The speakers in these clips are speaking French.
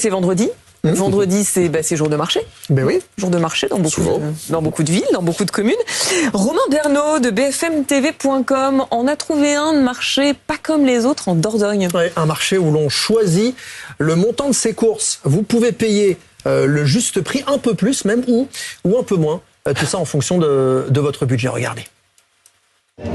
c'est vendredi. Vendredi, c'est jour de marché. Ben oui. Jour de marché dans beaucoup de villes, dans beaucoup de communes. Romain Bernot de bfmtv.com en a trouvé un marché pas comme les autres en Dordogne. Ouais, un marché où l'on choisit le montant de ses courses. Vous pouvez payer le juste prix, un peu plus même, ou un peu moins. Tout ça en fonction de votre budget. Regardez.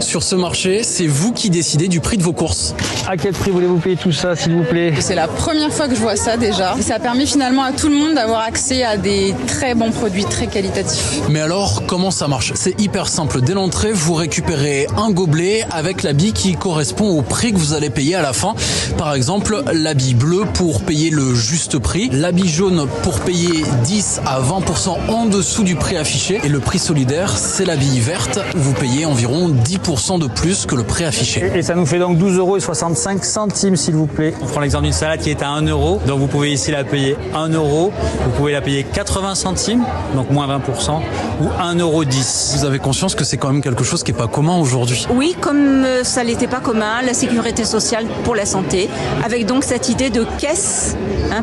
Sur ce marché, c'est vous qui décidez du prix de vos courses. À quel prix voulez-vous payer tout ça, s'il vous plaît? C'est la première fois que je vois ça déjà. Et ça permet finalement à tout le monde d'avoir accès à des très bons produits, très qualitatifs. Mais alors, comment ça marche? C'est hyper simple. Dès l'entrée, vous récupérez un gobelet avec l'habit qui correspond au prix que vous allez payer à la fin. Par exemple, l'habit bleu pour payer le juste prix, l'habit jaune pour payer 10 à 20% en dessous du prix affiché. Et le prix solidaire, c'est l'habit verte. Vous payez environ 10% de plus que le prix affiché. Et ça nous fait donc 12,65 €, s'il vous plaît. On prend l'exemple d'une salade qui est à 1 €. Donc vous pouvez ici la payer 1 €. Vous pouvez la payer 80 centimes, donc moins 20%, ou 1,10 €. Vous avez conscience que c'est quand même quelque chose qui n'est pas commun aujourd'hui? Oui, comme ça n'était pas commun, la sécurité sociale pour la santé, avec donc cette idée de caisse,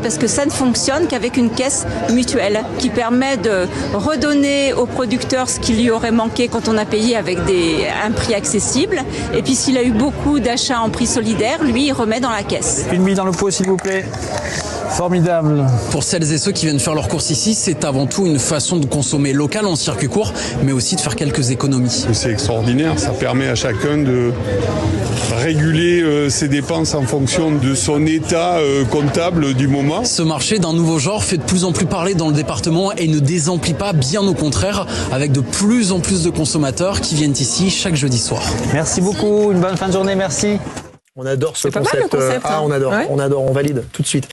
parce que ça ne fonctionne qu'avec une caisse mutuelle qui permet de redonner aux producteurs ce qui lui aurait manqué quand on a payé avec un prix accessible. Et puis s'il a eu beaucoup d'achats en prix solidaire, lui, il remet dans la caisse. Une bille dans le pot, s'il vous plaît. Formidable. Pour celles et ceux qui viennent faire leurs courses ici, c'est avant tout une façon de consommer local en circuit court, mais aussi de faire quelques économies. C'est extraordinaire, ça permet à chacun de réguler ses dépenses en fonction de son état comptable du moment. Ce marché d'un nouveau genre fait de plus en plus parler dans le département et ne désemplit pas, bien au contraire, avec de plus en plus de consommateurs qui viennent ici chaque jeudi soir. Merci beaucoup, une bonne fin de journée, merci. On adore ce C'est pas mal, le concept, on adore, ouais. on valide tout de suite.